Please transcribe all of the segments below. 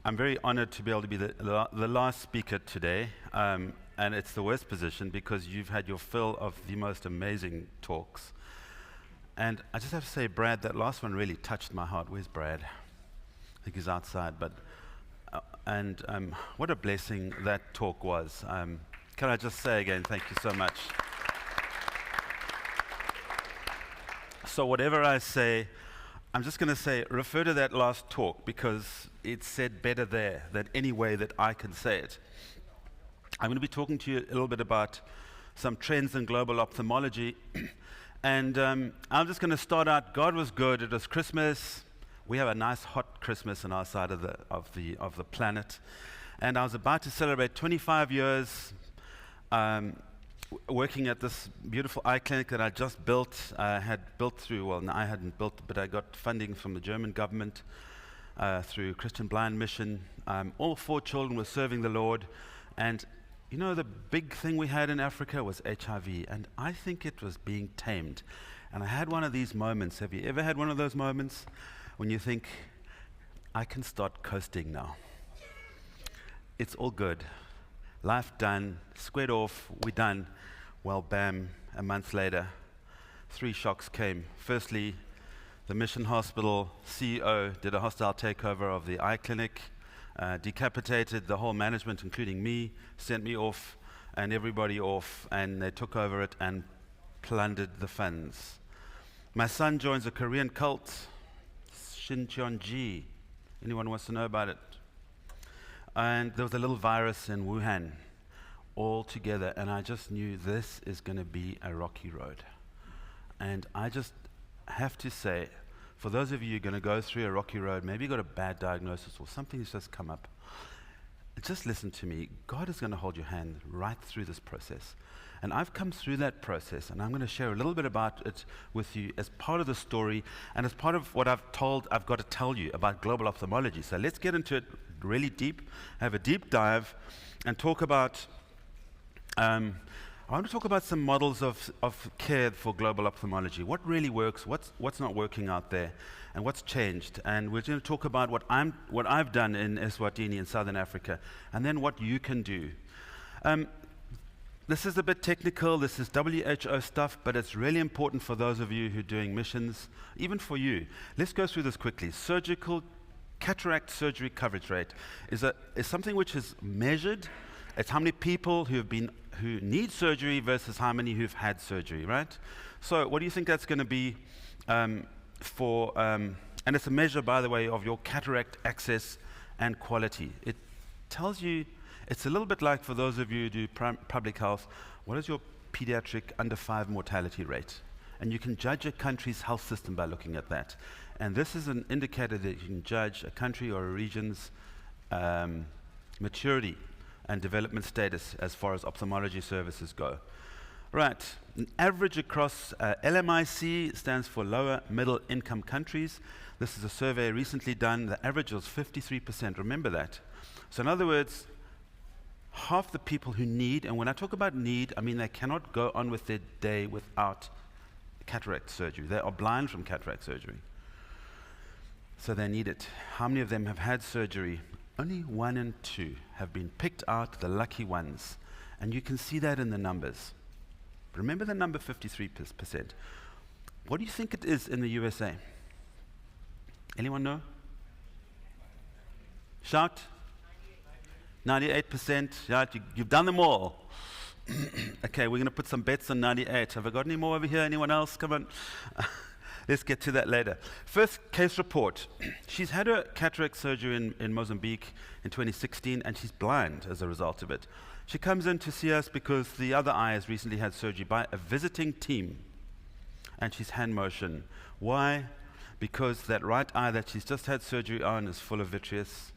I'm very honored to be able to be the last speaker today, and it's the worst position because you've had your fill of the most amazing talks. And I just have to say, Brad, that last one really touched my heart. Where's Brad? I think he's outside, but what a blessing that talk was. Can I just say again, thank you so much. So whatever I say, I'm just going to say, refer to that last talk because it's said better there than any way that I can say it. I'm going to be talking to you a little bit about some trends in global ophthalmology. And I'm just going to start out. God was good. It was Christmas. We have a nice hot Christmas on our side of the planet. And I was about to celebrate 25 years working at this beautiful eye clinic that I just built. Had built through, well, no, I hadn't built, but I got funding from the German government through Christian Blind Mission. All 4 children were serving the Lord. And you know, the big thing we had in Africa was HIV, and I think it was being tamed. And I had one of these moments. Have you ever had one of those moments when you think, I can start coasting now? It's all good. Life done, squared off, we're done. Well, bam, a month later, 3 shocks came. Firstly, the Mission Hospital CEO did a hostile takeover of the eye clinic, decapitated the whole management, including me, sent me off and everybody off, and they took over it and plundered the funds. My son joins a Korean cult, Shincheonji. Anyone wants to know about it? And there was a little virus in Wuhan, all together, and I just knew this is going to be a rocky road. And I just have to say, for those of you who are going to go through a rocky road, maybe you got a bad diagnosis or something has just come up, just listen to me. God is going to hold your hand right through this process. And I've come through that process, and I'm going to share a little bit about it with you as part of the story and as part of what I've got to tell you about global ophthalmology. So let's get into it really deep, have a deep dive, and talk about I want to talk about some models of care for global ophthalmology. What really works, what's not working out there, and what's changed. And we're going to talk about what I've done in Eswatini in Southern Africa, and then what you can do. This is a bit technical, this is WHO stuff, but it's really important for those of you who are doing missions, even for you. Let's go through this quickly. Surgical cataract surgery coverage rate is something which is measured. It's how many people who need surgery versus how many who've had surgery, right? So what do you think that's going to be and it's a measure, by the way, of your cataract access and quality. It tells you, it's a little bit like, for those of you who do public health, what is your pediatric under 5 mortality rate? And you can judge a country's health system by looking at that. And this is an indicator that you can judge a country or a region's maturity and development status as far as ophthalmology services go. Right, an average across LMIC stands for lower middle income countries. This is a survey recently done. The average was 53%, remember that. So in other words, half the people who need, and when I talk about need, I mean they cannot go on with their day without cataract surgery. They are blind from cataract surgery. So they need it. How many of them have had surgery? Only 1 in 2 have been picked out, the lucky ones. And you can see that in the numbers. Remember the number 53%. What do you think it is in the USA? Anyone know? Shout. 98%. Yeah, you've done them all. Okay, we're going to put some bets on 98. Have I got any more over here? Anyone else? Come on. Let's get to that later. First case report. She's had her cataract surgery in Mozambique in 2016, and she's blind as a result of it. She comes in to see us because the other eye has recently had surgery by a visiting team, and she's hand motion. Why? Because that right eye that she's just had surgery on is full of vitreous.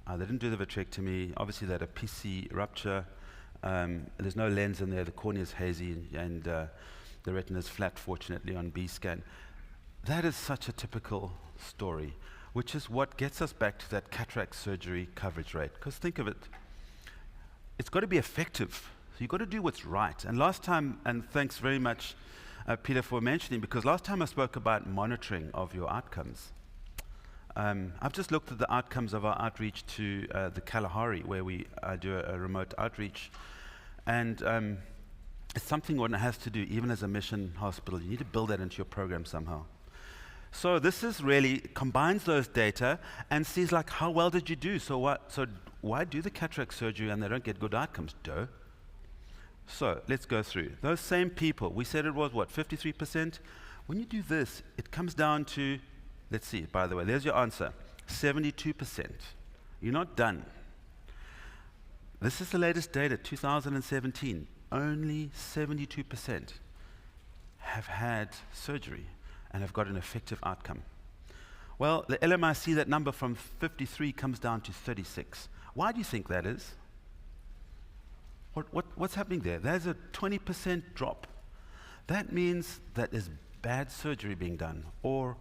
They didn't do the vitrectomy. Obviously, they had a PC rupture. There's no lens in there. The cornea is hazy, and the retina is flat, fortunately, on B scan. That is such a typical story, which is what gets us back to that cataract surgery coverage rate. Because think of it, it's got to be effective. So you've got to do what's right. And last time, and thanks very much, Peter, for mentioning, because last time I spoke about monitoring of your outcomes. I've just looked at the outcomes of our outreach to the Kalahari, where we do a remote outreach. And it's something one has to do, even as a mission hospital. You need to build that into your program somehow. So this is really combines those data and sees like, how well did you do? So why do the cataract surgery and they don't get good outcomes? Duh. So let's go through. Those same people, we said it was what, 53%? When you do this, it comes down to, let's see, by the way, there's your answer, 72%. You're not done. This is the latest data, 2017. Only 72% have had surgery and have got an effective outcome. Well, the LMIC, that number from 53 comes down to 36. Why do you think that is? What's happening there? There's a 20% drop. That means that there's bad surgery being done, or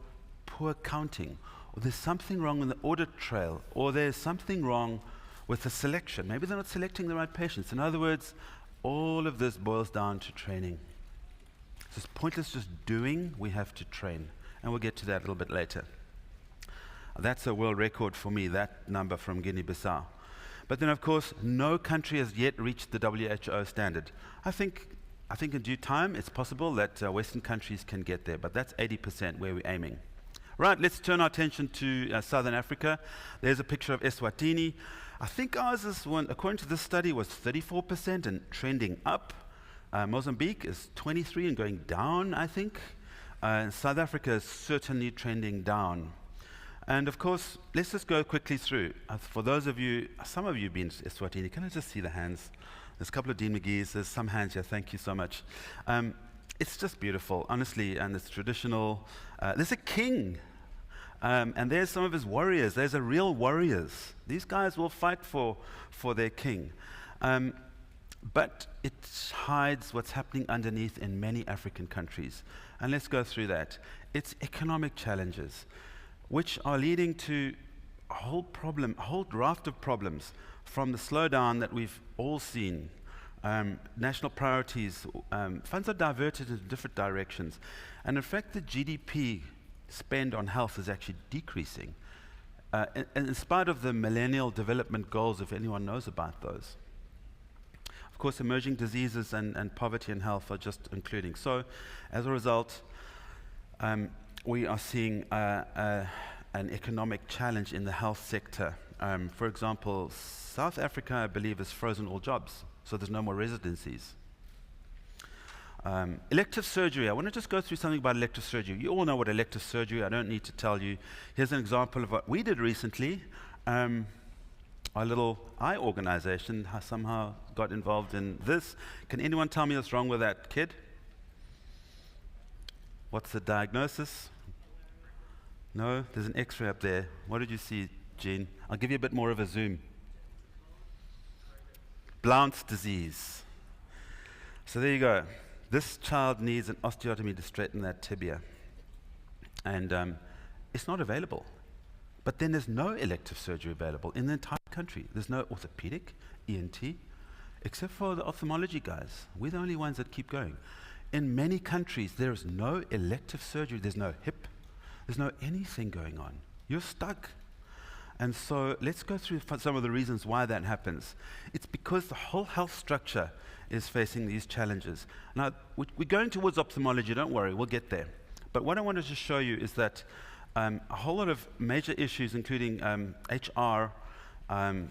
poor counting, or there's something wrong in the audit trail, or there's something wrong with the selection. Maybe they're not selecting the right patients. In other words, all of this boils down to training. So it's pointless just doing, we have to train. And we'll get to that a little bit later. That's a world record for me, that number from Guinea-Bissau. But then, of course, no country has yet reached the WHO standard. I think in due time, it's possible that Western countries can get there, but that's 80% where we're aiming. Right, let's turn our attention to Southern Africa. There's a picture of Eswatini. I think ours is one, according to this study, was 34% and trending up. Mozambique is 23 and going down, I think. South Africa is certainly trending down. And of course, let's just go quickly through. For those of you, some of you have been to Eswatini. Can I just see the hands? There's a couple of Dean McGee's. There's some hands here. Thank you so much. It's just beautiful, honestly, and it's traditional. There's a king, and there's some of his warriors. There's a real warriors. These guys will fight for their king. But it hides what's happening underneath in many African countries. And let's go through that. It's economic challenges, which are leading to a whole raft of problems, from the slowdown that we've all seen. National priorities, funds are diverted in different directions. And in fact, the GDP spend on health is actually decreasing, in spite of the Millennial Development Goals, if anyone knows about those. Of course, emerging diseases and poverty and health are just including. So, as a result, we are seeing an economic challenge in the health sector. For example, South Africa, I believe, has frozen all jobs, so there's no more residencies. Elective surgery. I want to just go through something about elective surgery. You all know what elective surgery, I don't need to tell you. Here's an example of what we did recently. Our little eye organization has somehow got involved in this. Can anyone tell me what's wrong with that kid? What's the diagnosis? No? There's an x-ray up there. What did you see, Jean? I'll give you a bit more of a zoom. Blount's disease. So there you go. This child needs an osteotomy to straighten that tibia. And it's not available. But then there's no elective surgery available in the entire country. There's no orthopedic, ENT, except for the ophthalmology guys. We're the only ones that keep going. In many countries, there is no elective surgery. There's no hip. There's no anything going on. You're stuck. And so let's go through some of the reasons why that happens. It's because the whole health structure is facing these challenges. Now, we're going towards ophthalmology, don't worry, we'll get there. But what I wanted to show you is that a whole lot of major issues, including HR and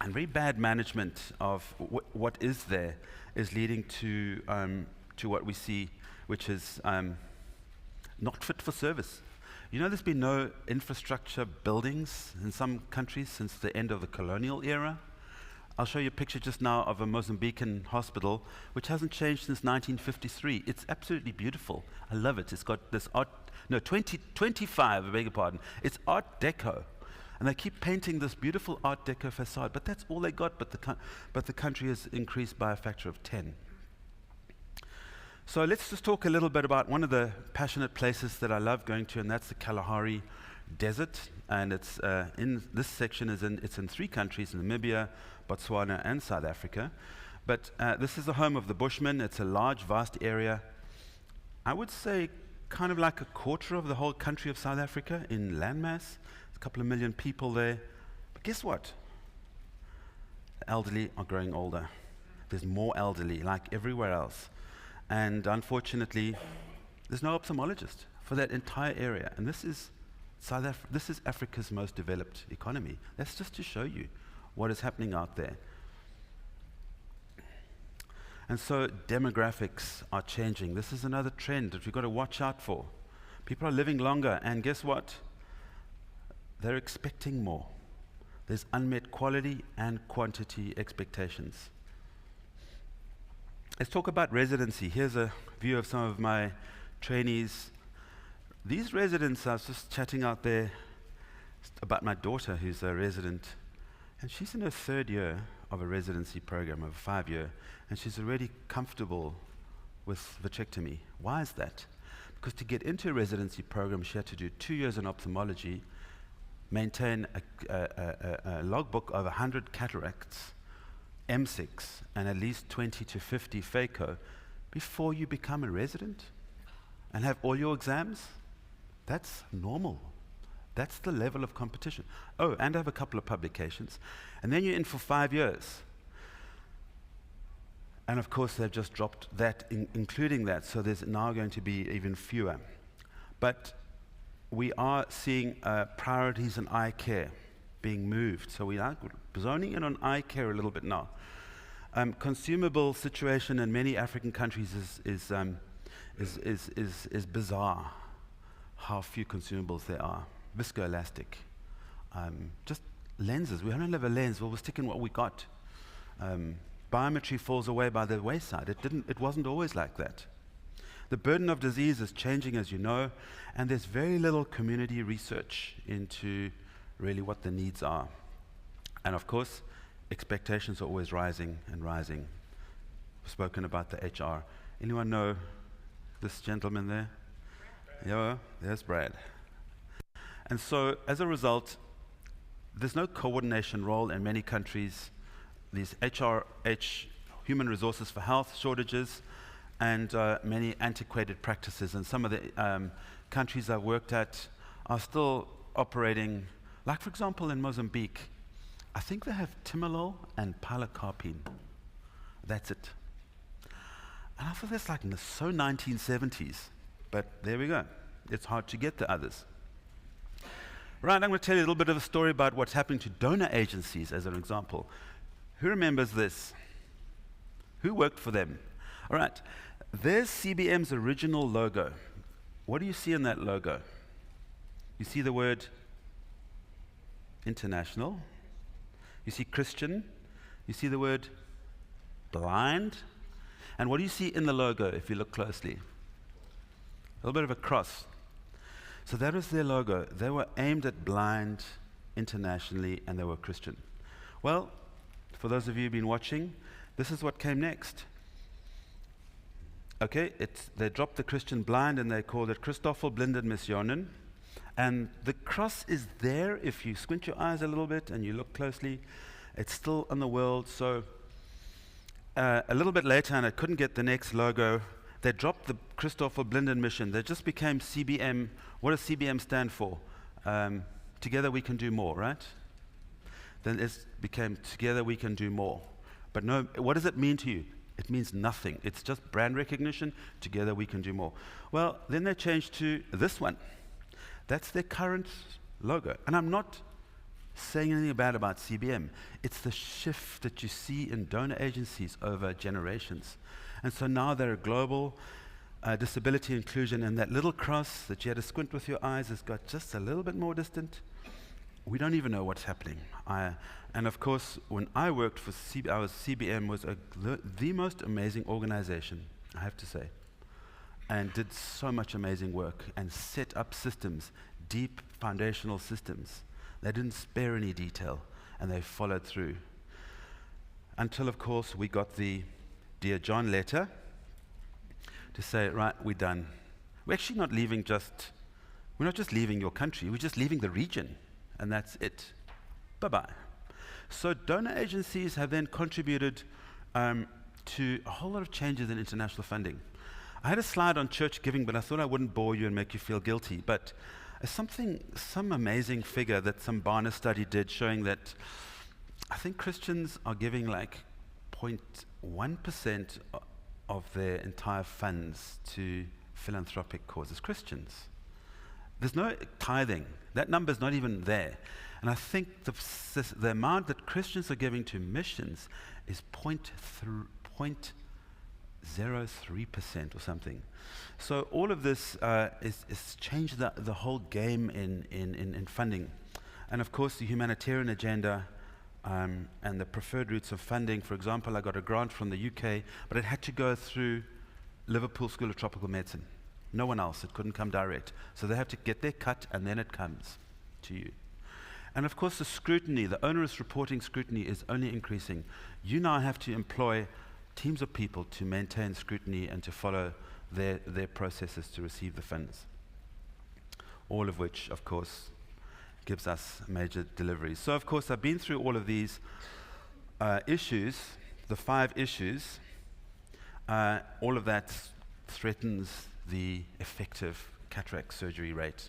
very bad management of what is there, is leading to what we see, which is not fit for service. You know, there's been no infrastructure buildings in some countries since the end of the colonial era. I'll show you a picture just now of a Mozambican hospital, which hasn't changed since 1953. It's absolutely beautiful. I love it. It's got this art, no, 25, I beg your pardon. It's Art Deco. And they keep painting this beautiful Art Deco facade, but that's all they got, but the country has increased by a factor of 10. So let's just talk a little bit about one of the passionate places that I love going to, and that's the Kalahari Desert. And it's in this section it's in 3 countries: Namibia, Botswana, and South Africa. But this is the home of the Bushmen. It's a large, vast area. I would say kind of like a quarter of the whole country of South Africa in landmass. There's a couple of million people there. But guess what? The elderly are growing older. There's more elderly, like everywhere else. And unfortunately, there's no ophthalmologist for that entire area. And this is this is Africa's most developed economy. That's just to show you what is happening out there. And so demographics are changing. This is another trend that we've got to watch out for. People are living longer, and guess what? They're expecting more. There's unmet quality and quantity expectations. Let's talk about residency. Here's a view of some of my trainees. These residents, I was just chatting out there about my daughter who's a resident, and she's in her 3rd year of a residency program, of a 5-year, and she's already comfortable with vitrectomy. Why is that? Because to get into a residency program, she had to do 2 years in ophthalmology, maintain a logbook of 100 cataracts, M6, and at least 20 to 50 phaco before you become a resident and have all your exams. That's normal. That's the level of competition. Oh, and I have a couple of publications. And then you're in for 5 years. And of course, they've just dropped that, including that, so there's now going to be even fewer. But we are seeing priorities in eye care being moved. So we are zoning in on eye care a little bit now. Consumable situation in many African countries is bizarre, how few consumables there are. Viscoelastic, just lenses. We don't have a lens. Well, we'll stick in what we got. Biometry falls away by the wayside. It wasn't always like that. The burden of disease is changing, as you know, and there's very little community research into really what the needs are. And of course, expectations are always rising and rising. We've spoken about the HR. Anyone know this gentleman there? Yeah, there's Brad. And so, as a result, there's no coordination role in many countries. These HRH, human resources for health shortages, and many antiquated practices. And some of the countries I've worked at are still operating, like for example in Mozambique, I think they have timolol and pilocarpine. That's it. And I thought that's like so 1970s, but there we go. It's hard to get the others. Right, I'm going to tell you a little bit of a story about what's happening to donor agencies as an example. Who remembers this? Who worked for them? All right, there's CBM's original logo. What do you see in that logo? You see the word international. You see Christian. You see the word blind. And what do you see in the logo if you look closely? A little bit of a cross. So that was their logo. They were aimed at blind internationally, and they were Christian. Well, for those of you who've been watching, this is what came next. Okay, they dropped the Christian blind and they called it Christoffel Blinden Missionen. And the cross is there if you squint your eyes a little bit and you look closely. It's still on the world. So a little bit later, and I couldn't get the next logo, they dropped the Christoffel Blinden Mission. They just became CBM. What does CBM stand for? Together we can do more, right? Then it became Together we can do more. But no, what does it mean to you? It means nothing. It's just brand recognition. Together we can do more. Well, then they changed to this one. That's their current logo. And I'm not saying anything bad about CBM. It's the shift that you see in donor agencies over generations. And so now they're a global disability inclusion, and that little cross that you had to squint with your eyes has got just a little bit more distant. We don't even know what's happening. And of course, when I worked for CBM was the most amazing organization, I have to say, and did so much amazing work and set up systems, deep foundational systems. They didn't spare any detail, and they followed through. Until, of course, we got the Dear John letter to say, right, we're done. We're actually not leaving we're not just leaving your country, we're just leaving the region, and that's it. Bye-bye. So donor agencies have then contributed to a whole lot of changes in international funding. I had a slide on church giving, but I thought I wouldn't bore you and make you feel guilty. But some amazing figure that some Barna study did showing that I think Christians are giving like 0.1% of their entire funds to philanthropic causes. Christians. There's no tithing. That number's not even there. And I think the amount that Christians are giving to missions is 0.03% or something. So all of this is changed the whole game in funding. And of course, the humanitarian agenda and the preferred routes of funding. For example, I got a grant from the UK, but it had to go through Liverpool School of Tropical Medicine. No one else. It couldn't come direct. So they have to get their cut, and then it comes to you. And of course, the scrutiny, the onerous reporting scrutiny is only increasing. You now have to employ teams of people to maintain scrutiny and to follow their processes to receive the funds. All of which, of course, gives us major deliveries. So, of course, I've been through all of these issues, the 5 issues. All of that threatens the effective cataract surgery rate.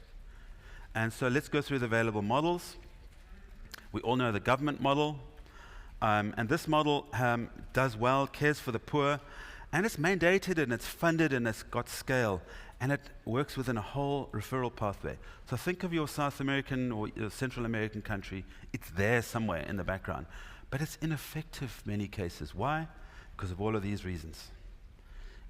And so let's go through the available models. We all know the government model. And this model does well, cares for the poor, and it's mandated and it's funded and it's got scale. And it works within a whole referral pathway. So think of your South American or your Central American country. It's there somewhere in the background. But it's ineffective in many cases. Why? Because of all of these reasons.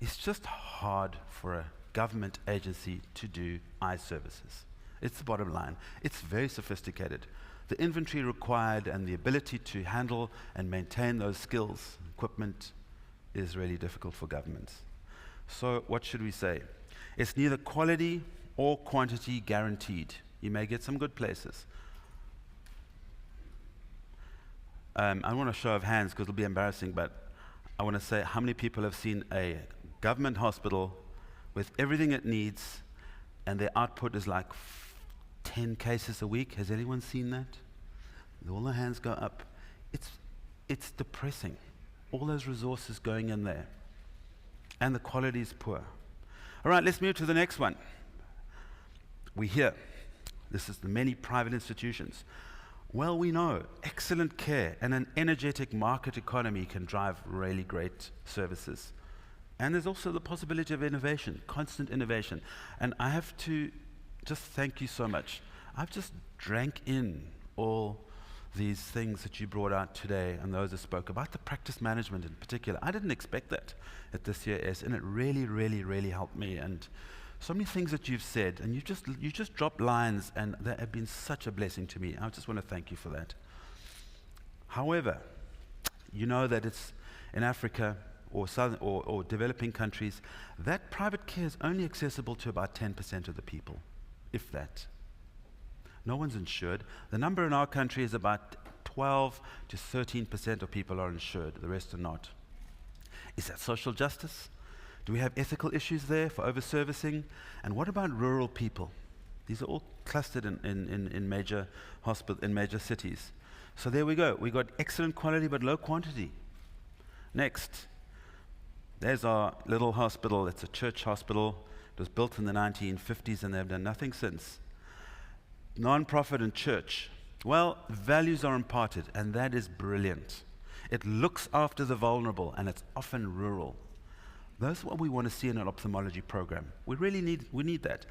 It's just hard for a government agency to do eye services. It's the bottom line. It's very sophisticated. The inventory required and the ability to handle and maintain those skills, equipment, is really difficult for governments. So what should we say? It's neither quality or quantity guaranteed. You may get some good places. I want a show of hands because it'll be embarrassing, but I want to say how many people have seen a government hospital with everything it needs and their output is like 10 cases a week. Has anyone seen that? All the hands go up. It's depressing. All those resources going in there. And the quality is poor. All right, let's move to the next one. We hear, this is the many private institutions. Well, we know excellent care and an energetic market economy can drive really great services. And there's also the possibility of innovation, constant innovation. And I have to just thank you so much. I've just drank in all these things that you brought out today and those that spoke about the practice management in particular. I didn't expect that at this year's, and it really, really, really helped me. And so many things that you've said, and you just dropped lines, and they have been such a blessing to me. I just want to thank you for that. However, you know that it's in Africa or southern or developing countries, that private care is only accessible to about 10% of the people, if that. No one's insured. The number in our country is about 12 to 13% of people are insured. The rest are not. Is that social justice? Do we have ethical issues there for over-servicing? And what about rural people? These are all clustered in major cities. So there we go. We got excellent quality but low quantity. Next, there's our little hospital. It's a church hospital. It was built in the 1950s and they've done nothing since. Non-profit and church. Well, values are imparted, and that is brilliant. It looks after the vulnerable, and it's often rural. That's what we want to see in an ophthalmology program. We really need that.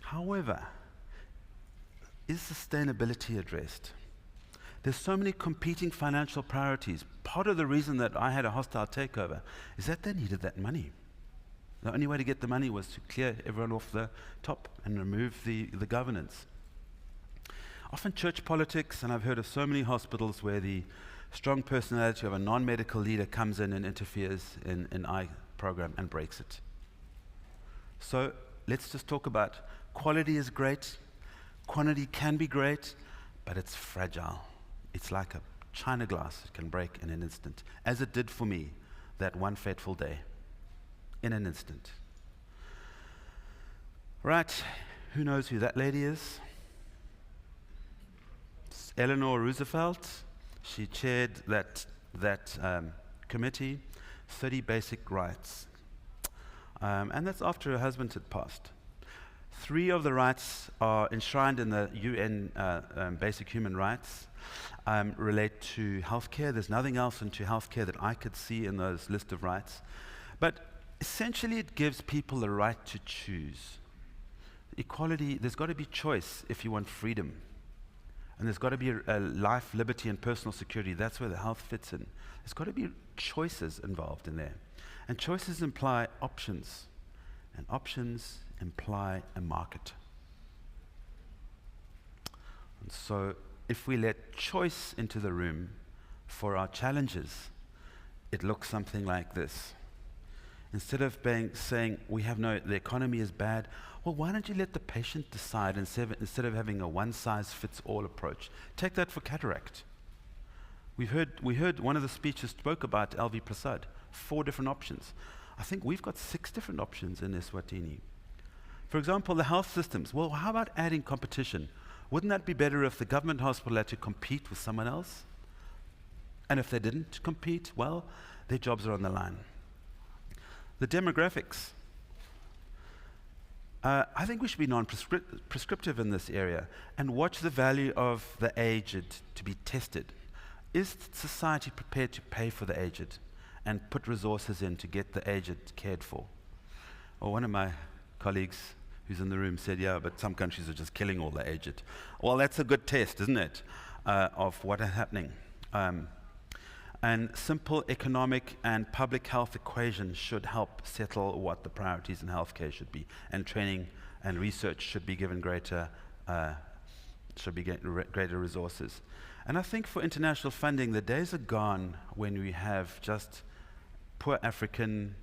However, is sustainability addressed? There's so many competing financial priorities. Part of the reason that I had a hostile takeover is that they needed that money. The only way to get the money was to clear everyone off the top and remove the governance. Often church politics, and I've heard of so many hospitals where the strong personality of a non-medical leader comes in and interferes in an eye program and breaks it. So let's just talk about quality is great, quantity can be great, but it's fragile. It's like a china glass. It can break in an instant, as it did for me that one fateful day, in an instant. Right, who knows who that lady is? Eleanor Roosevelt. She chaired that committee, 30 basic rights. and that's after her husband had passed. 3 of the rights are enshrined in the UN Basic Human Rights, relate to healthcare. There's nothing else into healthcare that I could see in those list of rights. But essentially, it gives people the right to choose. Equality, there's got to be choice if you want freedom. And there's got to be a life, liberty, and personal security. That's where the health fits in. There's got to be choices involved in there. And choices imply options. And options imply a market. And so, if we let choice into the room for our challenges, it looks something like this. Instead of saying, the economy is bad, well, why don't you let the patient decide instead of having a one-size-fits-all approach? Take that for cataract. We heard one of the speeches spoke about LV Prasad, 4 different options. I think we've got 6 different options in Eswatini. For example, the health systems. Well, how about adding competition? Wouldn't that be better if the government hospital had to compete with someone else? And if they didn't compete, well, their jobs are on the line. The demographics. I think we should be non-prescriptive in this area and watch the value of the aged to be tested. Is society prepared to pay for the aged and put resources in to get the aged cared for? Or one of my colleagues who's in the room said, yeah, but some countries are just killing all the aged. Well, that's a good test, isn't it, of what is happening. And simple economic and public health equations should help settle what the priorities in healthcare should be. And training and research should be given greater resources. And I think for international funding, the days are gone when we have just poor African,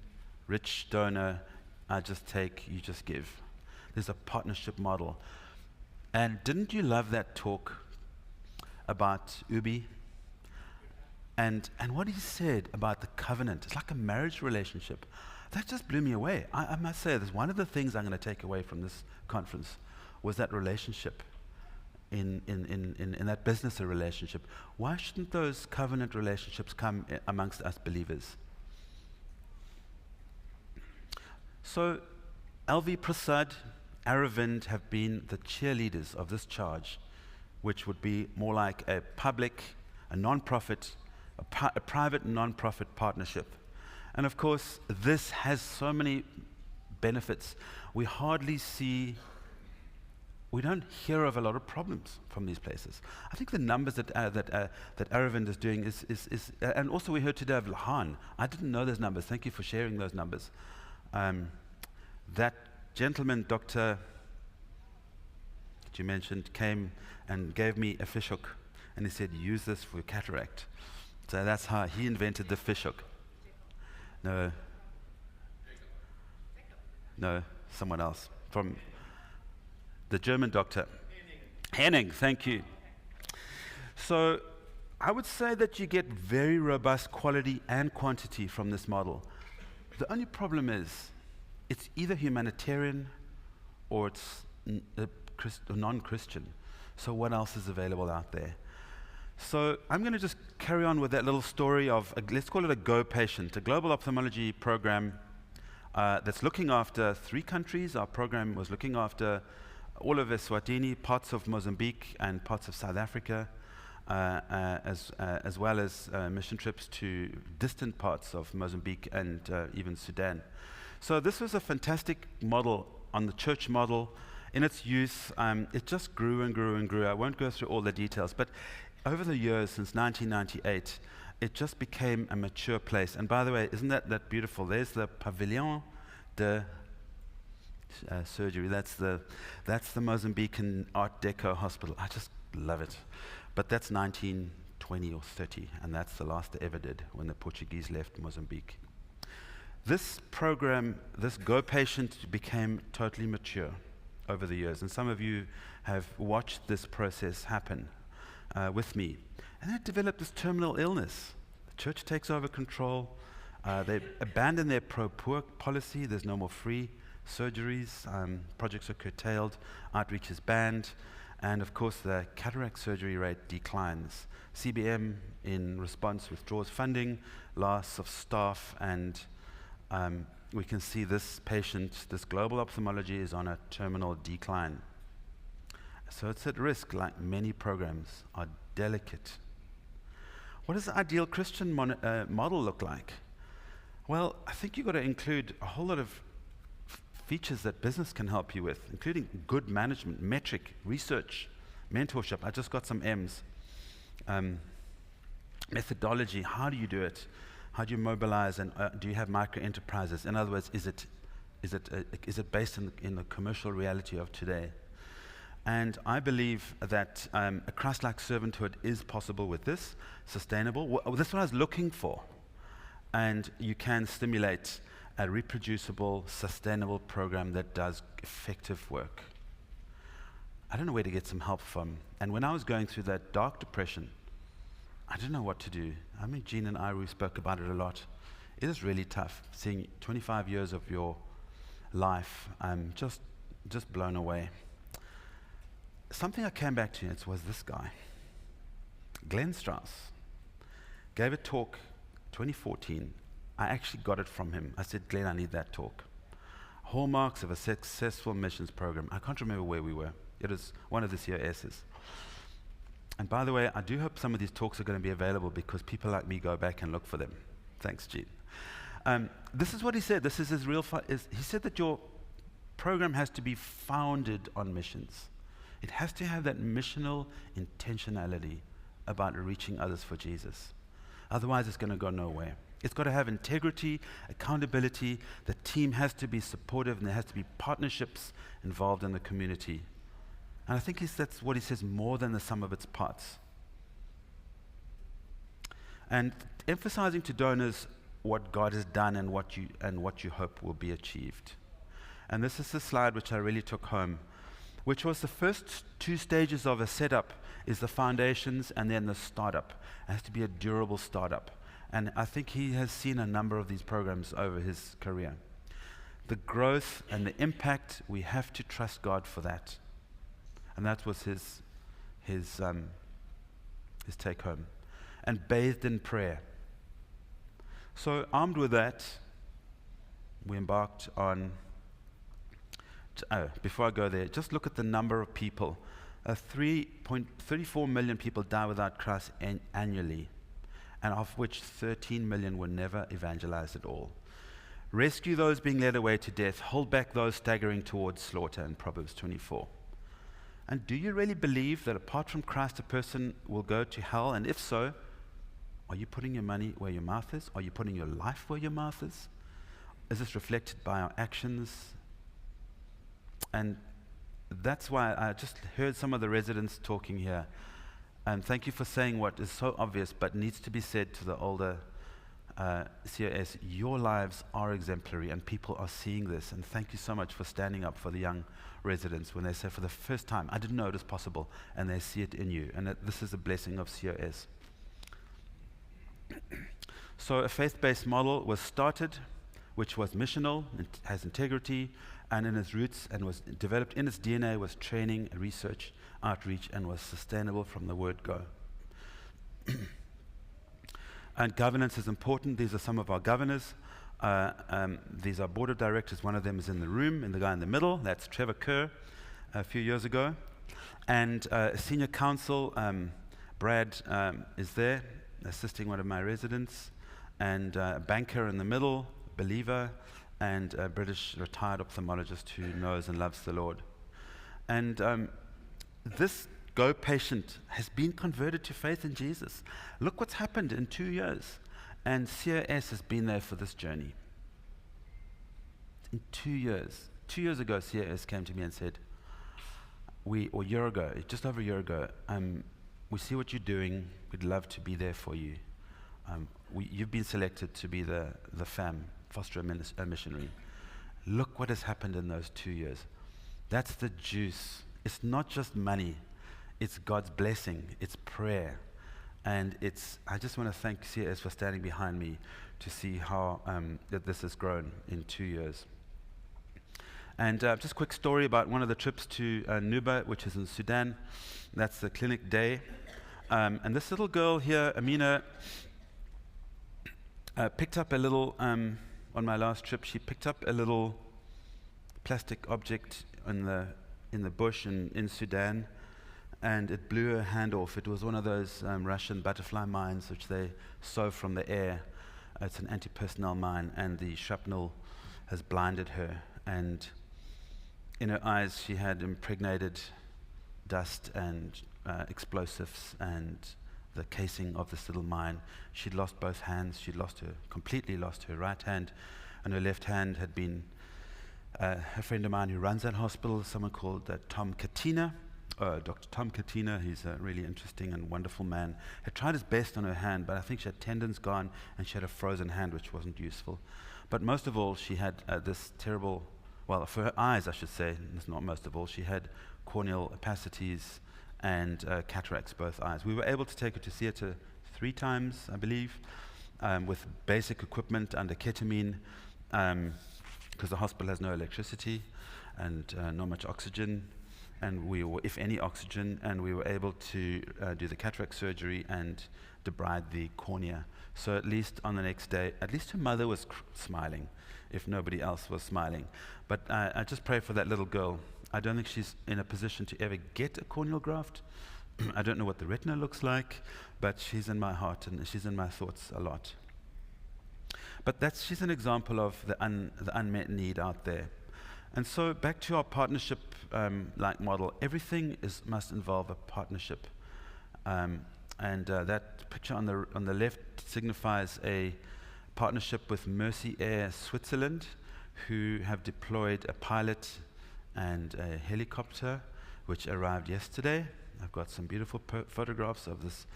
rich donor, I just take, you just give. There's a partnership model. And didn't you love that talk about Ubi? And what he said about the covenant, it's like a marriage relationship. That just blew me away. I must say, that's one of the things I'm going to take away from this conference was that relationship in that business relationship. Why shouldn't those covenant relationships come amongst us believers? So, LV Prasad, Aravind have been the cheerleaders of this charge, which would be more like a public, a non-profit, a private non-profit partnership. And of course, this has so many benefits. We don't hear of a lot of problems from these places. I think the numbers that Aravind is doing is and also we heard today of Lahan. I didn't know those numbers. Thank you for sharing those numbers. That gentleman, Dr. that you mentioned, came and gave me a fishhook, and he said, use this for cataract. So that's how he invented the fishhook. No, someone else. From the German doctor. Henning, thank you. So I would say that you get very robust quality and quantity from this model. The only problem is it's either humanitarian or it's non-Christian. So what else is available out there? So I'm going to just carry on with that little story of, let's call it a GO patient, a global ophthalmology program that's looking after 3 countries. Our program was looking after all of Eswatini, parts of Mozambique, and parts of South Africa, as well as mission trips to distant parts of Mozambique and even Sudan. So this was a fantastic model on the church model. In its use, it just grew and grew and grew. I won't go through all the details, but over the years, since 1998, it just became a mature place. And by the way, isn't that beautiful? There's the Pavilion de Surgery. That's the Mozambican Art Deco hospital. I just love it. But that's 1920 or 30, and that's the last they ever did when the Portuguese left Mozambique. This program, this GO patient, became totally mature over the years, and some of you have watched this process happen with me. And it developed this terminal illness. The church takes over control. They abandon their pro-poor policy. There's no more free surgeries. Projects are curtailed. Outreach is banned. And of course, the cataract surgery rate declines. CBM, in response, withdraws funding, loss of staff, and we can see this patient, this global ophthalmology, is on a terminal decline. So it's at risk, like many programs are delicate. What does the ideal Christian model look like? Well, I think you've got to include a whole lot of features that business can help you with, including good management, metric, research, mentorship. I just got some M's. Methodology, how do you do it? How do you mobilize, and do you have micro enterprises? In other words, is it based in the commercial reality of today? And I believe that a Christ-like servanthood is possible with this, sustainable. That's what I was looking for. And you can stimulate a reproducible, sustainable program that does effective work. I don't know where to get some help from. And when I was going through that dark depression, I didn't know what to do. I mean, Jean and I, we spoke about it a lot. It is really tough seeing 25 years of your life just blown away. Something I came back to, it was this guy, Glenn Strauss, gave a talk 2014. I actually got it from him. I said, Glenn, I need that talk. Hallmarks of a successful missions program. I can't remember where we were. It was one of the COSs. And by the way, I do hope some of these talks are going to be available because people like me go back and look for them. Thanks, Gene. This is what he said. This is his real he said that your program has to be founded on missions. It has to have that missional intentionality about reaching others for Jesus. Otherwise, it's going to go nowhere. It's got to have integrity, accountability. The team has to be supportive, and there has to be partnerships involved in the community. And I think that's what he says, more than the sum of its parts. And emphasizing to donors what God has done and what you hope will be achieved. And this is the slide which I really took home, which was the first two stages of a setup is the foundations and then the startup. It has to be a durable startup. And I think he has seen a number of these programs over his career. The growth and the impact, we have to trust God for that. And that was his take home. And bathed in prayer. So armed with that, we embarked on, before I go there, just look at the number of people. 3.34 million people die without Christ annually, and of which 13 million were never evangelized at all. Rescue those being led away to death, hold back those staggering towards slaughter in Proverbs 24. And do you really believe that apart from Christ a person will go to hell? And if so, are you putting your money where your mouth is? Are you putting your life where your mouth is? Is this reflected by our actions? And that's why I just heard some of the residents talking here. And thank you for saying what is so obvious but needs to be said to the older COS. Your lives are exemplary and people are seeing this. And thank you so much for standing up for the young residents when they say for the first time, I didn't know it was possible, and they see it in you. And this is a blessing of COS. So a faith-based model was started, which was missional, it has integrity, and in its roots and was developed in its DNA was training, research, outreach, and was sustainable from the word go. And governance is important. These are some of our governors. These are board of directors. One of them is in the room, and the guy in the middle, that's Trevor Kerr, a few years ago. And senior counsel, Brad is there, assisting one of my residents, and a banker in the middle, believer, and a British retired ophthalmologist who knows and loves the Lord. And this Go patient has been converted to faith in Jesus. Look what's happened in 2 years. And COS has been there for this journey. In 2 years. 2 years ago, COS came to me and said, or a year ago, just over a year ago, we see what you're doing. We'd love to be there for you. You've been selected to be the FAM, foster a missionary. Look what has happened in those 2 years. That's the juice. It's not just money. It's God's blessing. It's prayer. And I just want to thank COS for standing behind me to see how that this has grown in 2 years. And just a quick story about one of the trips to Nuba, which is in Sudan. That's the clinic day. And this little girl here, Amina, picked up a little on my last trip, she picked up a little plastic object in the bush in Sudan, and it blew her hand off. It was one of those Russian butterfly mines which they sow from the air. It's an anti-personnel mine, and the shrapnel has blinded her. And in her eyes, she had impregnated dust and explosives and the casing of this little mine. She'd lost both hands. She'd completely lost her right hand, and her left hand had been. A friend of mine who runs that hospital, someone called Dr. Tom Katina, he's a really interesting and wonderful man, had tried his best on her hand, but I think she had tendons gone and she had a frozen hand, which wasn't useful. But most of all, she had this terrible, well, for her eyes, I should say, it's not most of all, she had corneal opacities and cataracts, both eyes. We were able to take her to theater 3 times, I believe, with basic equipment under ketamine, because the hospital has no electricity and not much oxygen, and if any oxygen, and we were able to do the cataract surgery and debride the cornea. So at least on the next day, at least her mother was smiling, if nobody else was smiling. But I just pray for that little girl. I don't think she's in a position to ever get a corneal graft. I don't know what the retina looks like, but she's in my heart and she's in my thoughts a lot. But she's an example of the unmet need out there. And so back to our partnership model, everything must involve a partnership. That picture on the left signifies a partnership with Mercy Air Switzerland, who have deployed a pilot and a helicopter, which arrived yesterday. I've got some beautiful photographs of this,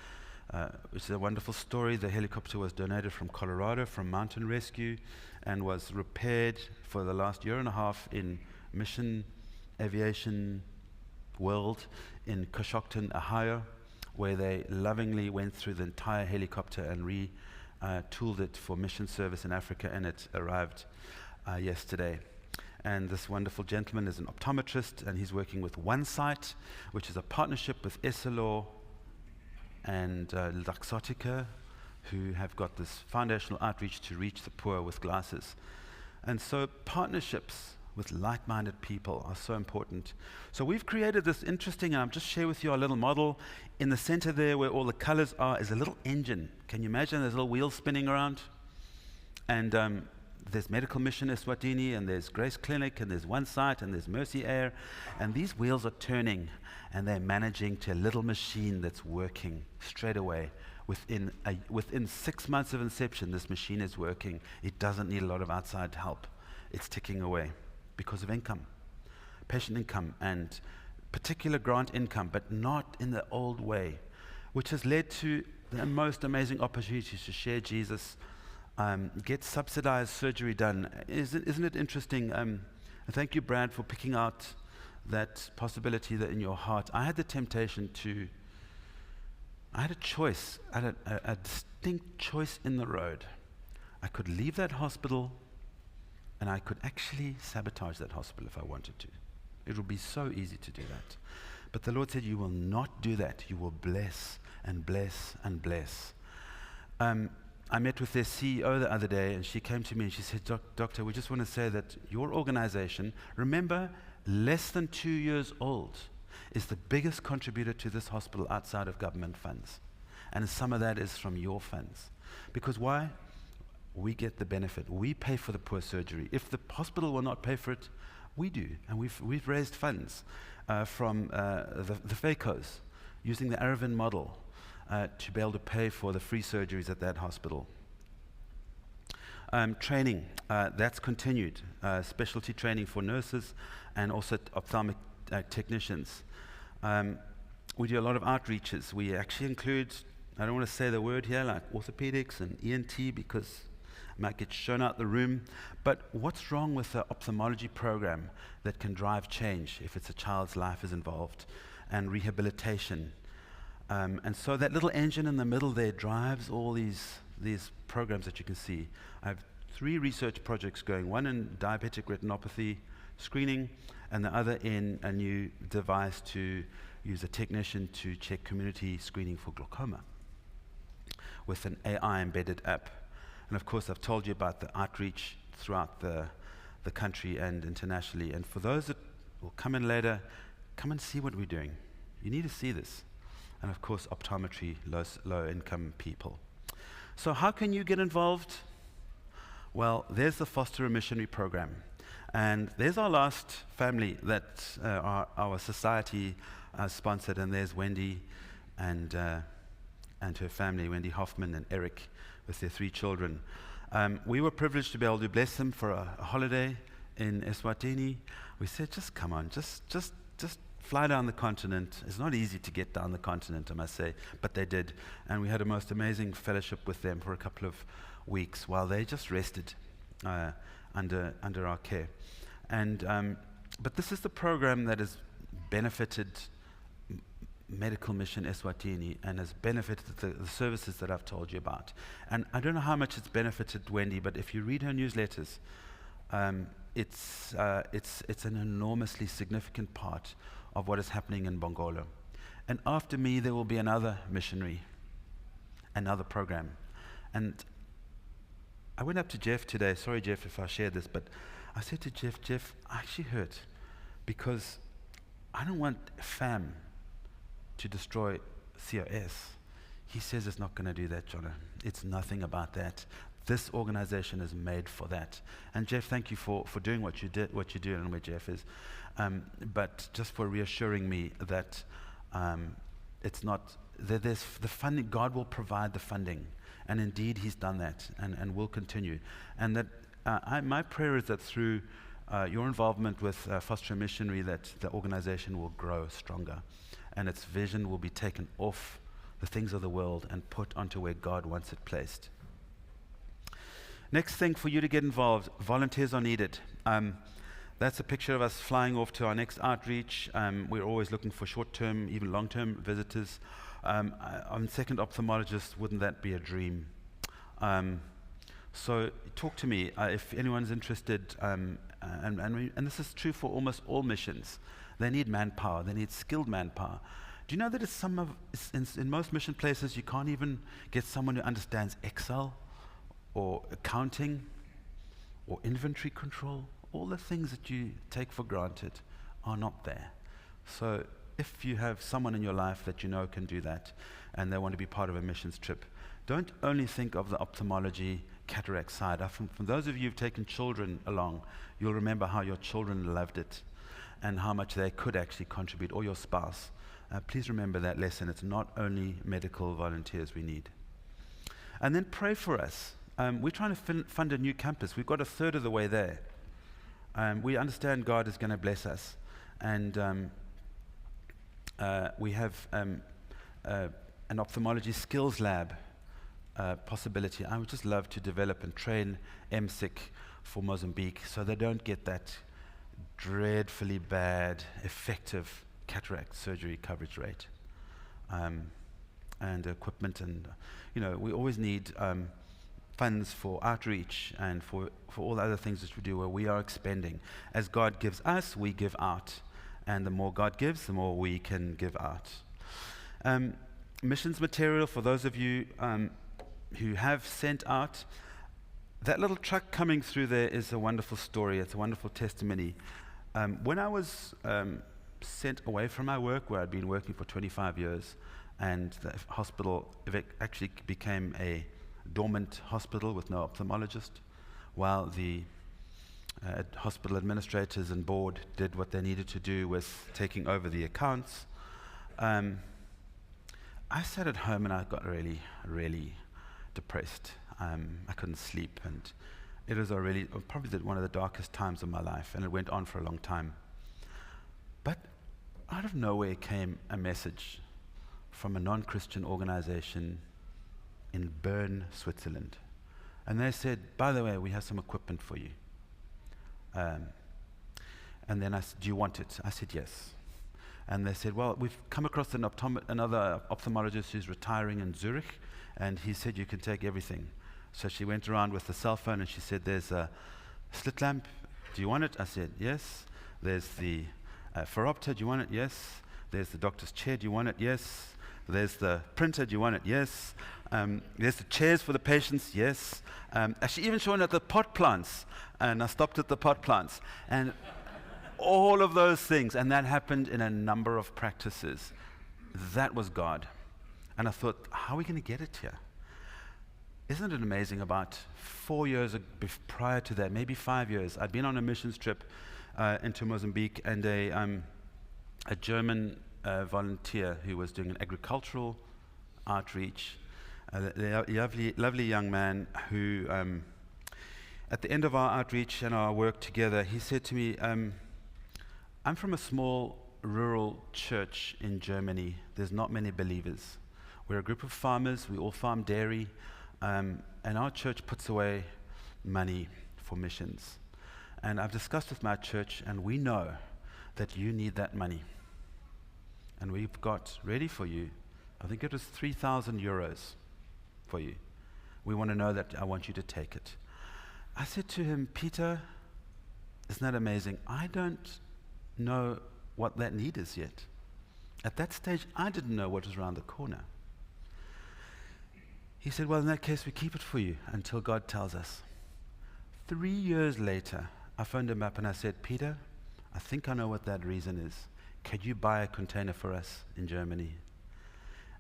which is a wonderful story. The helicopter was donated from Colorado, from Mountain Rescue, and was repaired for the last year and a half in Mission Aviation World in Coshocton, Ohio, where they lovingly went through the entire helicopter and retooled it for mission service in Africa, and it arrived yesterday. And this wonderful gentleman is an optometrist, and he's working with OneSight, which is a partnership with Essilor and Luxottica, who have got this foundational outreach to reach the poor with glasses. And so partnerships with like-minded people are so important. So we've created this interesting, and I'll just share with you our little model. In the center there, where all the colors are, is a little engine. Can you imagine? There's a little wheel spinning around. And there's Medical Mission Eswatini, and there's Grace Clinic, and there's OneSight, and there's Mercy Air. And these wheels are turning, and they're managing to a little machine that's working straight away. Within 6 months of inception, this machine is working. It doesn't need a lot of outside help. It's ticking away because of income, patient income, and particular grant income, but not in the old way, which has led to the most amazing opportunities to share Jesus, get subsidized surgery done. Isn't it interesting? Thank you, Brad, for picking out that possibility that in your heart. I had the temptation I had a choice, I had a distinct choice in the road. I could leave that hospital, and I could actually sabotage that hospital if I wanted to. It would be so easy to do that. But the Lord said, you will not do that. You will bless and bless and bless. I met with their CEO the other day, and she came to me and she said, Doctor, we just want to say that your organization, remember, less than 2 years old, is the biggest contributor to this hospital outside of government funds. And some of that is from your funds. Because why? We get the benefit. We pay for the poor surgery. If the hospital will not pay for it, we do. And we've raised funds from the FACOs, using the Aravind model, to be able to pay for the free surgeries at that hospital. Training, that's continued. Specialty training for nurses and also ophthalmic technicians. We do a lot of outreaches. We actually include, I don't want to say the word here, like orthopedics and ENT, because I might get shown out the room. But what's wrong with the ophthalmology program that can drive change if it's a child's life is involved, and rehabilitation? And so that little engine in the middle there drives all these programs that you can see. I have 3 research projects going, one in diabetic retinopathy screening, and the other in a new device to use a technician to check community screening for glaucoma with an AI embedded app. And of course, I've told you about the outreach throughout the country and internationally. And for those that will come in later, come and see what we're doing. You need to see this. And of course, optometry, low-income people. So how can you get involved? Well, there's the Foster a Missionary Program. And there's our last family that our society sponsored, and there's Wendy and her family, Wendy Hoffman and Eric, with their 3 children. We were privileged to be able to bless them for a holiday in Eswatini. We said, just come on, just fly down the continent. It's not easy to get down the continent, I must say, but they did. And we had a most amazing fellowship with them for a couple of weeks while they just rested under our care. And but this is the program that has benefited Medical Mission Eswatini and has benefited the services that I've told you about. And I don't know how much it's benefited Wendy, but if you read her newsletters, it's an enormously significant part of what is happening in Bongolo. And after me, there will be another missionary, another program. And I went up to Jeff today. Sorry, Jeff, if I shared this, but I said to Jeff, I actually hurt because I don't want FAM to destroy COS. He says it's not going to do that, Jono. It's nothing about that. This organization is made for that. And Jeff, thank you for doing what you do, and where Jeff is. But just for reassuring me that it's not, that there's the funding, God will provide the funding. And indeed, He's done that and will continue. And that my prayer is that through your involvement with Foster a Missionary, that the organization will grow stronger and its vision will be taken off the things of the world and put onto where God wants it placed. Next thing for you to get involved, volunteers are needed. That's a picture of us flying off to our next outreach. We're always looking for short-term, even long-term visitors. On second ophthalmologist, wouldn't that be a dream? So talk to me if anyone's interested, and this is true for almost all missions. They need manpower. They need skilled manpower. Do you know that in most mission places you can't even get someone who understands Excel or accounting or inventory control? All the things that you take for granted are not there. So if you have someone in your life that you know can do that and they want to be part of a missions trip, don't only think of the ophthalmology cataract side. From those of you who've taken children along, you'll remember how your children loved it and how much they could actually contribute, or your spouse. Please remember that lesson. It's not only medical volunteers we need. And then pray for us. We're trying to fund a new campus. We've got a third of the way there. We understand God is going to bless us. And we have an ophthalmology skills lab possibility. I would just love to develop and train MSIC for Mozambique so they don't get that dreadfully bad, effective cataract surgery coverage rate. And equipment, and we always need funds for outreach and for all the other things that we do, where we are expending. As God gives us, we give out. And the more God gives, the more we can give out. Missions material, for those of you who have sent out, that little truck coming through there is a wonderful story. It's a wonderful testimony. When I was sent away from my work, where I'd been working for 25 years, and the hospital actually became a dormant hospital with no ophthalmologist, while the hospital administrators and board did what they needed to do with taking over the accounts. I sat at home and I got really, really depressed. I couldn't sleep, and it was probably one of the darkest times of my life, and it went on for a long time. But out of nowhere came a message from a non-Christian organization in Bern, Switzerland. And they said, by the way, we have some equipment for you. And then I said, do you want it? I said, yes. And they said, well, we've come across another ophthalmologist who's retiring in Zurich, and he said you can take everything. So she went around with the cell phone and she said, there's a slit lamp. Do you want it? I said, yes. There's the phoropter. Do you want it? Yes. There's the doctor's chair. Do you want it? Yes. There's the printer, do you want it? Yes. There's the chairs for the patients, yes. Actually, even showing at the pot plants, and I stopped at the pot plants. And all of those things, and that happened in a number of practices. That was God. And I thought, how are we going to get it here? Isn't it amazing? About 4 years prior to that, maybe 5 years, I'd been on a missions trip into Mozambique, and a German volunteer who was doing an agricultural outreach, a lovely young man who, at the end of our outreach and our work together, he said to me, I'm from a small rural church in Germany. There's not many believers. We're a group of farmers. We all farm dairy. And our church puts away money for missions. And I've discussed with my church, and we know that you need that money. And we've got ready for you, I think it was 3,000 euros for you. We want to know that. I want you to take it. I said to him, Peter, isn't that amazing? I don't know what that need is yet. At that stage, I didn't know what was around the corner. He said, well, in that case, we keep it for you until God tells us. 3 years later, I phoned him up and I said, Peter, I think I know what that reason is. Could you buy a container for us in Germany?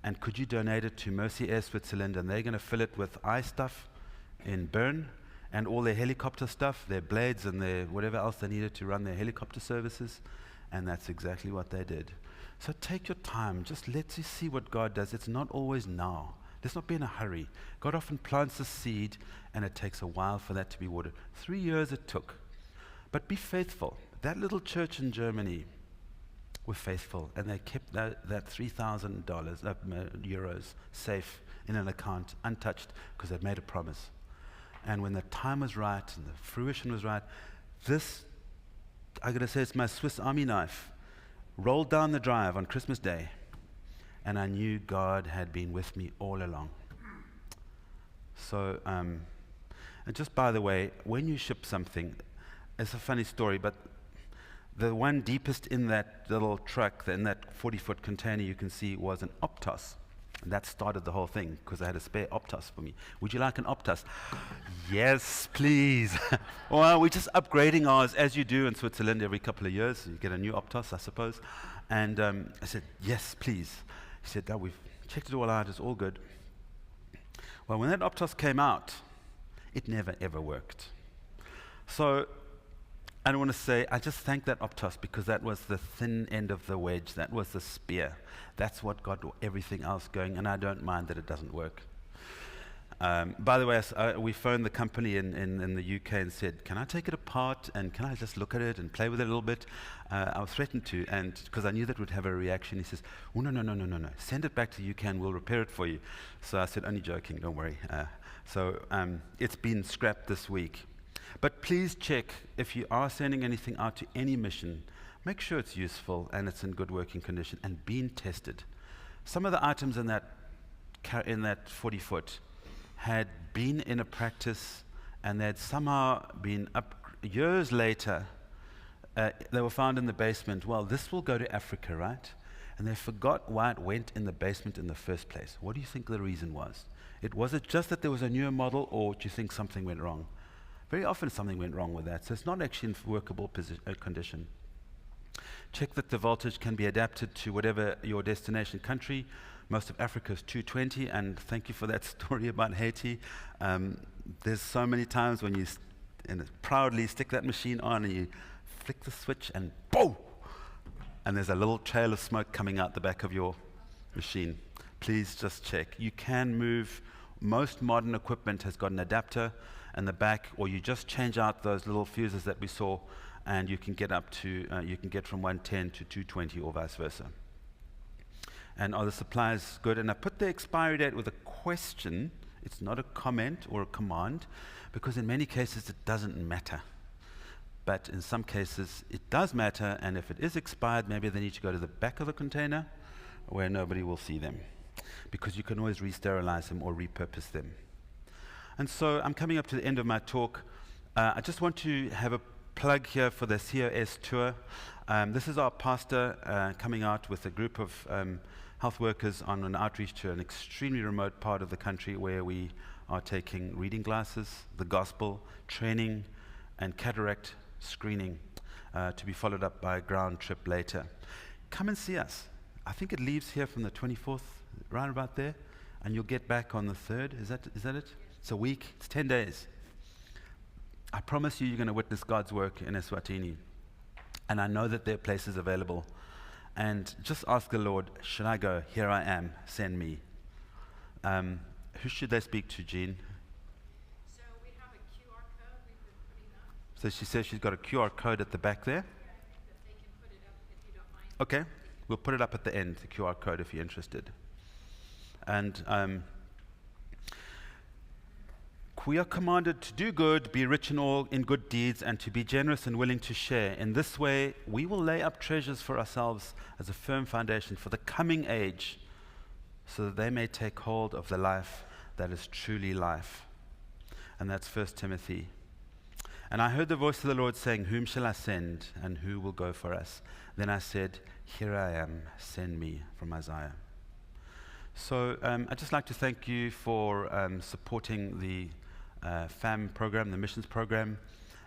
And could you donate it to Mercy Air Switzerland, and they're going to fill it with eye stuff in Bern, and all their helicopter stuff, their blades and their whatever else they needed to run their helicopter services. And that's exactly what they did. So take your time. Just let's see what God does. It's not always now. Let's not be in a hurry. God often plants a seed, and it takes a while for that to be watered. 3 years it took. But be faithful. That little church in Germany were faithful, and they kept that $3,000, euros safe in an account, untouched, because they'd made a promise. And when the time was right and the fruition was right, this, I'm going to say it's my Swiss Army knife, rolled down the drive on Christmas Day, and I knew God had been with me all along. So, and just by the way, when you ship something, it's a funny story, but the one deepest in that little truck, in that 40-foot container you can see, was an Optos. And that started the whole thing, because I had a spare Optos for me. Would you like an Optos? Yes, please. Well, we're just upgrading ours, as you do in Switzerland every couple of years. You get a new Optos, I suppose. And I said, yes, please. He said, no, we've checked it all out. It's all good. Well, when that Optos came out, it never, ever worked. So I don't want to say, I just thank that Optos, because that was the thin end of the wedge. That was the spear. That's what got everything else going, and I don't mind that it doesn't work. By the way, we phoned the company in the UK and said, can I take it apart, and can I just look at it and play with it a little bit? I was threatened to, and because I knew that would have a reaction. He says, oh, no. Send it back to the UK and we'll repair it for you. So I said, only joking, don't worry. So it's been scrapped this week. But please check, if you are sending anything out to any mission, make sure it's useful and it's in good working condition and being tested. Some of the items in that 40-foot had been in a practice, and they had somehow been up years later. They were found in the basement. Well, this will go to Africa, right? And they forgot why it went in the basement in the first place. What do you think the reason was? Was it just that there was a newer model, or do you think something went wrong? Very often something went wrong with that, so it's not actually in workable condition. Check that the voltage can be adapted to whatever your destination country. Most of Africa is 220, and thank you for that story about Haiti. There's so many times when you proudly stick that machine on and you flick the switch and boom! And there's a little trail of smoke coming out the back of your machine. Please just check. You can move. Most modern equipment has got an adapter in the back, or you just change out those little fuses that we saw, and you can get up to, you can get from 110 to 220 or vice versa. And are the supplies good? And I put the expiry date with a question. It's not a comment or a command, because in many cases it doesn't matter. But in some cases it does matter, and if it is expired, maybe they need to go to the back of the container where nobody will see them, because you can always re-sterilize them or repurpose them. And so I'm coming up to the end of my talk. I just want to have a plug here for the COS tour. This is our pastor coming out with a group of health workers on an outreach to an extremely remote part of the country where we are taking reading glasses, the gospel, training, and cataract screening to be followed up by a ground trip later. Come and see us. I think it leaves here from the 24th, right about there, and you'll get back on the 3rd. Is that it? It's a week. It's 10 days. I promise you, you're going to witness God's work in Eswatini. And I know that there are places available. And just ask the Lord, should I go? Here I am. Send me. Who should they speak to, Jean? So we have a QR code we've been putting up. So she says she's got a QR code at the back there. Yeah, I think that they can put it up if you don't mind. Okay. We'll put it up at the end, the QR code, if you're interested. And we are commanded to do good, be rich in all in good deeds, and to be generous and willing to share. In this way, we will lay up treasures for ourselves as a firm foundation for the coming age, so that they may take hold of the life that is truly life. And that's 1 Timothy. And I heard the voice of the Lord saying, whom shall I send, and who will go for us? Then I said, here I am, send me, from Isaiah. So I'd just like to thank you for supporting the FAM program, the missions program,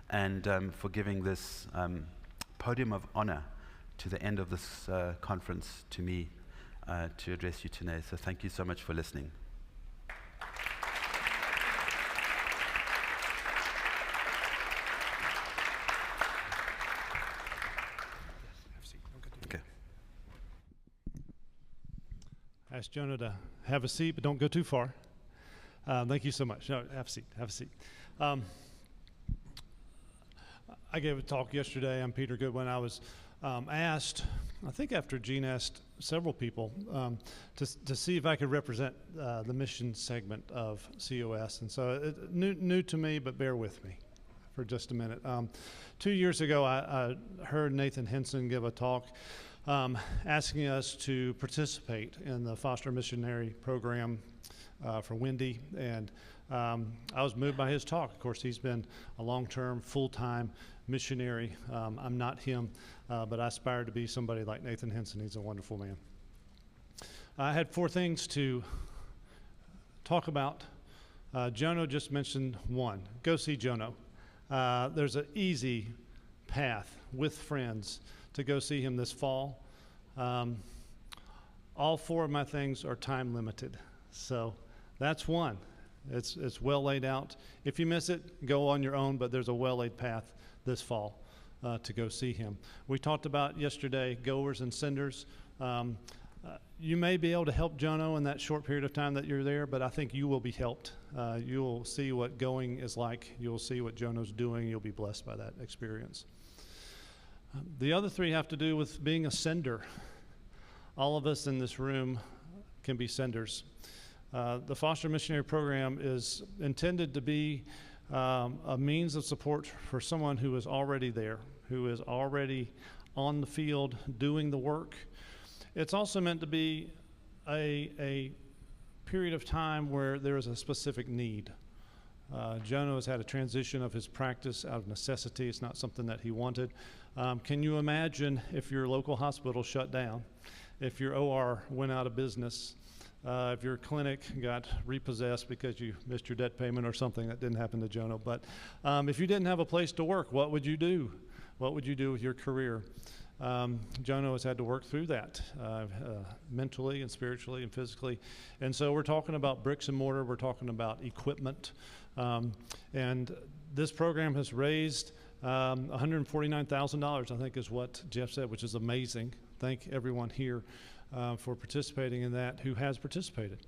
and for giving this podium of honor to the end of this conference to me to address you today. So thank you so much for listening. Okay. Ask Jono to have a seat, but don't go too far. Thank you so much. No, have a seat. Have a seat. I gave a talk yesterday. I'm Peter Goodwin. I was asked, I think after Gene asked several people, to see if I could represent the mission segment of COS. And so new to me, but bear with me for just a minute. 2 years ago, I heard Nathan Henson give a talk asking us to participate in the foster missionary program for Wendy, and I was moved by his talk. Of course, he's been a long-term, full-time missionary. I'm not him, but I aspire to be somebody like Nathan Henson. He's a wonderful man. I had 4 things to talk about. Jono just mentioned one. Go see Jono. There's an easy path with friends to go see him this fall. All 4 of my things are time limited, so that's one. It's well laid out. If you miss it, go on your own, but there's a well laid path this fall to go see him. We talked about yesterday goers and senders. You may be able to help Jono in that short period of time that you're there, but I think you will be helped. You will see what going is like. You'll see what Jono's doing. You'll be blessed by that experience. The other 3 have to do with being a sender. All of us in this room can be senders. The foster missionary program is intended to be a means of support for someone who is already there, who is already on the field doing the work. It's also meant to be a period of time where there is a specific need. Jono has had a transition of his practice out of necessity. It's not something that he wanted. Can you imagine if your local hospital shut down, if your OR went out of business, if your clinic got repossessed because you missed your debt payment or something? That didn't happen to Jono. But if you didn't have a place to work, what would you do? What would you do with your career? Jono has had to work through that mentally and spiritually and physically. And so we're talking about bricks and mortar. We're talking about equipment. And this program has raised $149,000, I think is what Jeff said, which is amazing. Thank everyone here for participating in that who has participated.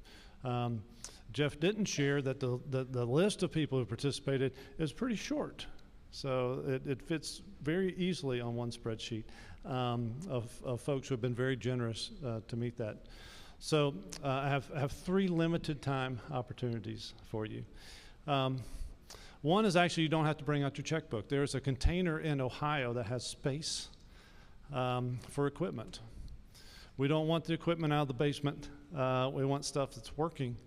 Jeff didn't share that the list of people who participated is pretty short. So it fits very easily on one spreadsheet of folks who have been very generous to meet that. So I have 3 limited time opportunities for you. One is actually you don't have to bring out your checkbook. There's a container in Ohio that has space for equipment. We don't want the equipment out of the basement. We want stuff that's working.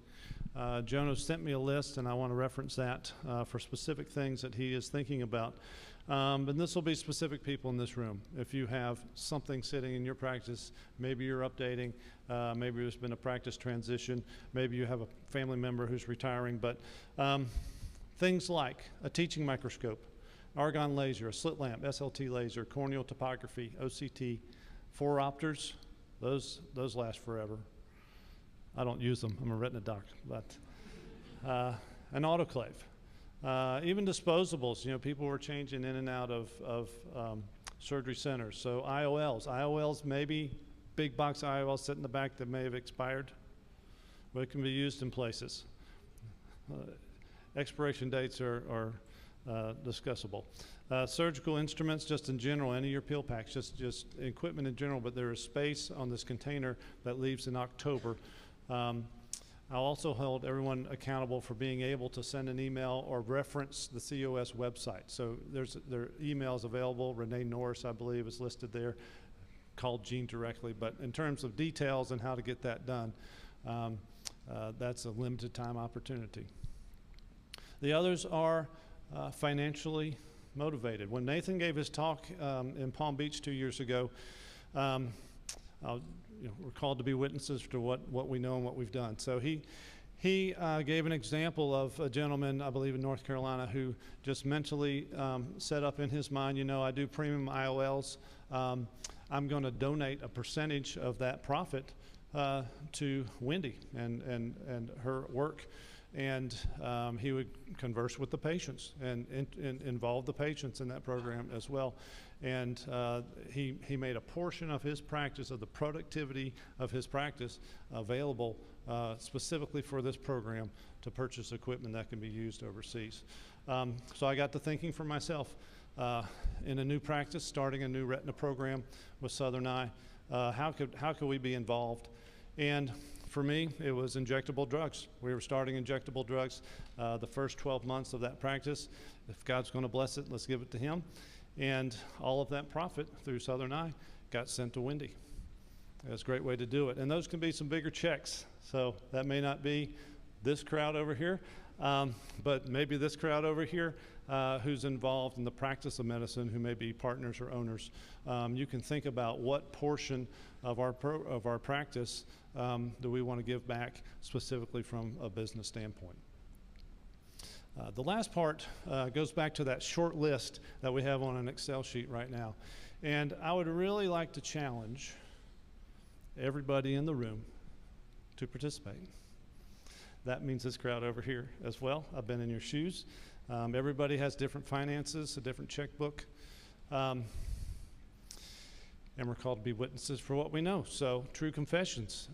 Jono sent me a list, and I want to reference that for specific things that he is thinking about. And this will be specific people in this room. If you have something sitting in your practice, maybe you're updating, maybe there's been a practice transition, maybe you have a family member who's retiring, but things like a teaching microscope, argon laser, a slit lamp, SLT laser, corneal topography, OCT, 4-opters, those last forever. I don't use them. I'm a retina doc, but an autoclave. Even disposables, people were changing in and out of surgery centers. So IOLs, maybe big box IOLs sit in the back that may have expired, but it can be used in places. Expiration dates are discussable. Surgical instruments, just in general, any of your pill packs, just equipment in general, but there is space on this container that leaves in October. I'll also hold everyone accountable for being able to send an email or reference the COS website. So there are emails available. Renee Norris, I believe, is listed there. Called Gene directly. But in terms of details and how to get that done, that's a limited time opportunity. The others are financially motivated. When Nathan gave his talk in Palm Beach 2 years ago, we're called to be witnesses to what we know and what we've done. So he gave an example of a gentleman, I believe in North Carolina, who just mentally set up in his mind, I do premium IOLs. I'm going to donate a percentage of that profit to Wendy and her work. And he would converse with the patients and involve the patients in that program as well. And he made a portion of his practice, of the productivity of his practice, available specifically for this program to purchase equipment that can be used overseas. So I got to thinking for myself, in a new practice, starting a new retina program with Southern Eye, how could we be involved? And for me, it was injectable drugs. We were starting injectable drugs the first 12 months of that practice. If God's going to bless it, let's give it to him. And all of that profit through Southern Eye got sent to Wendy. That's a great way to do it. And those can be some bigger checks. So that may not be this crowd over here, but maybe this crowd over here who's involved in the practice of medicine, who may be partners or owners. You can think about what portion of our practice do we want to give back specifically from a business standpoint. The last part goes back to that short list that we have on an Excel sheet right now. And I would really like to challenge everybody in the room to participate. That means this crowd over here as well. I've been in your shoes. Everybody has different finances, a different checkbook. And we're called to be witnesses for what we know. So, true confessions.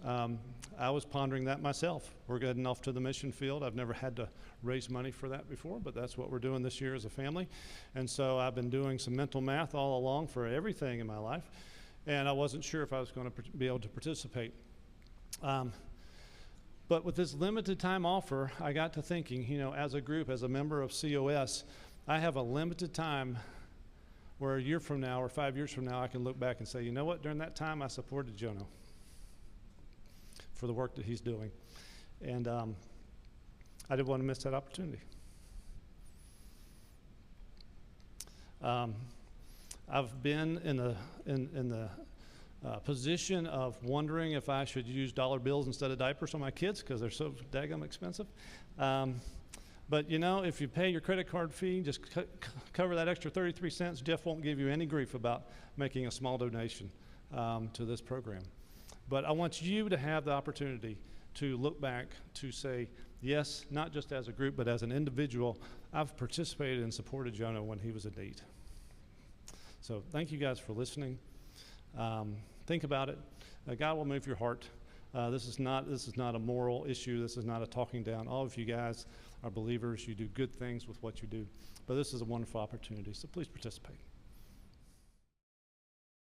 I was pondering that myself. We're heading off to the mission field. I've never had to raise money for that before, but that's what we're doing this year as a family. And so I've been doing some mental math all along for everything in my life, and I wasn't sure if I was going to be able to participate. But with this limited time offer, I got to thinking, as a group, as a member of COS, I have a limited time where a year from now or 5 years from now, I can look back and say, you know what, during that time, I supported Jono for the work that he's doing. And I didn't want to miss that opportunity. I've been in the position of wondering if I should use dollar bills instead of diapers on my kids because they're so daggum expensive. But if you pay your credit card fee, just cover that extra 33 cents, Jeff won't give you any grief about making a small donation to this program. But I want you to have the opportunity to look back to say, yes, not just as a group, but as an individual, I've participated and supported Jono when he was in need. So thank you guys for listening. Think about it. God will move your heart. This is not a moral issue. This is not a talking down. All of you guys are believers. You do good things with what you do. But this is a wonderful opportunity, so please participate.